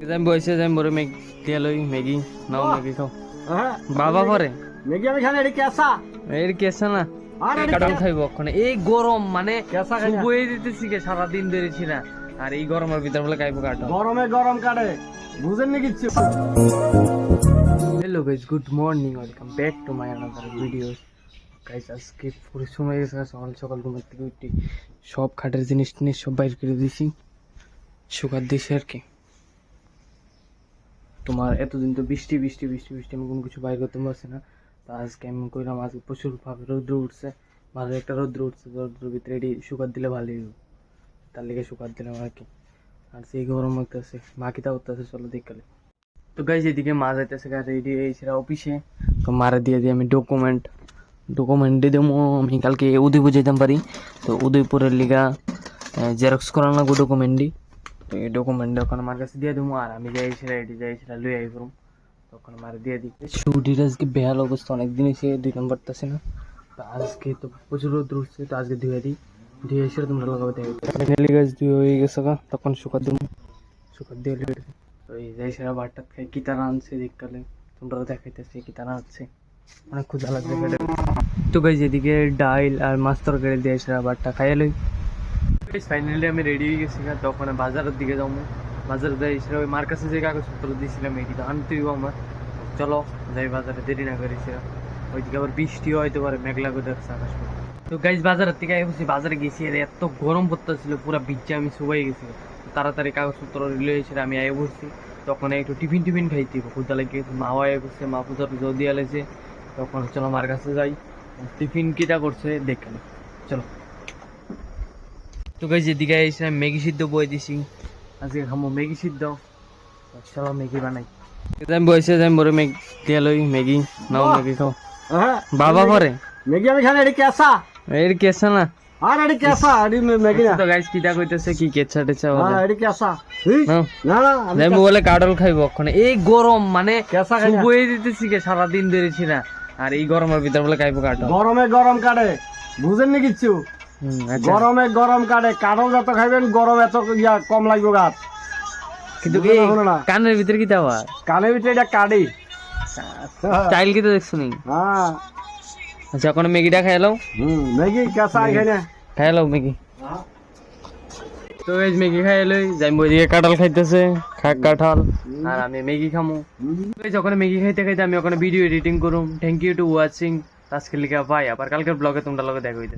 যাই বসে যাই বড় মেঘ দিয়ে লই ম্যাগি নাও ম্যাগি খাও বাবা পরে ম্যাগি আমি খাই এডি কেসা এর কেসা না কাটল খাইব ওখানে এই গরম মানে বয়ে দিতেছি কে সারা দিন ধরেছি না আর এই গরমের ভিতর বলে খাইবো কাটল গরমে গরম কাটে বুঝেন নি কিছু। Hello guys, good morning, welcome back to my another video. Guys আজকে পরিশ্রম হয়ে গেছে, সকাল সকাল ঘুমের থেকে উঠে সব খাটের জিনিস টিনিস সব বাইর করে দিয়েছি, শুকার দিয়েছি আর কি। তোমার এতদিন তো বৃষ্টি বৃষ্টি বৃষ্টি বৃষ্টি আমি কোনো কিছু বাইর করতে পারছি না, তো আজকে আমি করলাম, আজকে প্রচুর ভাবে রৌদ্র উঠছে, ভালো একটা রৌদ্র উঠছে, রৌদ্রের ভিতরে এটি শুকার দিলে ভালোই হবে, তার লেগে শুকার দিলাম আর কি। আর সেই গরম হইতেছে, মাখিতা উঠতেছে, চলো দেখলে। তো গাইজ এদিকে মা যাইতেছে রেডি হয়েছিল অফিসে, তো মারা দিয়ে আমি ডকুমেন্ট দিয়ে দেবো। আমি কালকে উদয়পুর যেতাম পারি, তো উদয়পুরের লিগা জেরক্স করানো লাগবো ডকুমেন্টই, তো এই ডকুমেন্ট ওখানে আমার কাছে দিয়ে দেবো। আর আমি যাইছিলাম লুই আই করুম, তখন মারা দিয়ে দিই। ছুটির আজকে বেহাল অবস্থা, অনেকদিন এসে 2 নম্বর আছে না, তো আজকে তো প্রচুর রোদ উঠছে, তো আজকে ধুয়ে এসে তোমরা লাগাবো দেখি গাছ ধুয়ে হয়ে গেছে, তখন শুকার দেবো, শুকার দিয়ে ওই যাই সেরা বারটা খাই কি তারা আনছে দেখকালে তোমরা দেখাইতেছে কি তারা আনছে, অনেক ক্ষুধা লাগছে খেতে। তো গাইজ এদিকে ডাইল আর মাছ তরকারি দিয়ে সেরা বারটা খাইয়ালই। ফাইনালি আমি রেডি হয়ে গেছি, তখন বাজারের দিকে যাবো। বাজারে যাই সেরা ওই মার কাছে যে কাগজপত্র দিয়েছিলাম এটি তো আনতেই আমার, চলো যাই বাজারে, দেরি না করি সেরা। ওইদিকে আবার বৃষ্টিও হয়তো পারে, মেঘলা করে রাখছে আকাশ। তো গাইজ বাজারের থেকে বাজারে গেছি, আর এত গরম পড়তেছিল, পুরো ভিজে আমি শুকাই গেছি। তাড়াতাড়ি কাগজপত্র রিলে এসে আমি আয় বসছি, তখন একটু টিফিন খাইতে ক্ষুদা লাগে, মাও আয় করছে, মা পূজার পুজো দিয়ে আলেছে, তখন চলো মার কাছে যাই, টিফিন কিটা করছে দেখেন, চলো। তো গাইজ এদিকে এসে আমি ম্যাগি সিদ্ধ বয়ে দিছি, আজকে খামো ম্যাগি সিদ্ধ, চলো ম্যাগি বানাই। আমি বসে যাই বড় মেঘ দিয়ে লই ম্যাগি নাও ম্যাগি খাও বাবা পরে ম্যাগি আমি খাই এডি কেসা এর কেসা না আর এডি কেসা এডি ম্যাগি না। তো গাইজ কিটা কইতেছে কি কেচ্ছা টেচ্ছা হ্যাঁ এডি কেসা না না আমি বলে কাটল খাইবো ওখানে এই গরম মানে কেসা খাই বয়ে দিতেছি কে সারা দিন ধরেছি না, আর এই গরমের ভিতর বলে খাইবো কাটল। গরমে গরম কাটে বুঝেন নি কিছু। গরমে গরম কাটে, কাটল যত খাইবেন গরম এত কম লাগবে গাছ, কিন্তু কানের ভিতরে কি দেওয়া, কানের ভিতরে এটা কাটে স্টাইল কি তো দেখছো নি। হ্যাঁ আচ্ছা এখন ম্যাগিটা খাইলাও, ম্যাগি কেসা খাই না খাইলাও ম্যাগি। তো এই ম্যাগি খাইলই যাই ওইদিকে কাঁঠাল খাইতেছে, কাঁঠাল, আর আমি ম্যাগি খামো। যখন ম্যাগি খাইতে খাইতে আমি ওখানে ভিডিও এডিটিং করুম। থ্যাংক ইউ টু ওয়াচিং, আজকের লিখা বাই, আবার কালকের ব্লগে তোমরা লগে দেখা হইতে।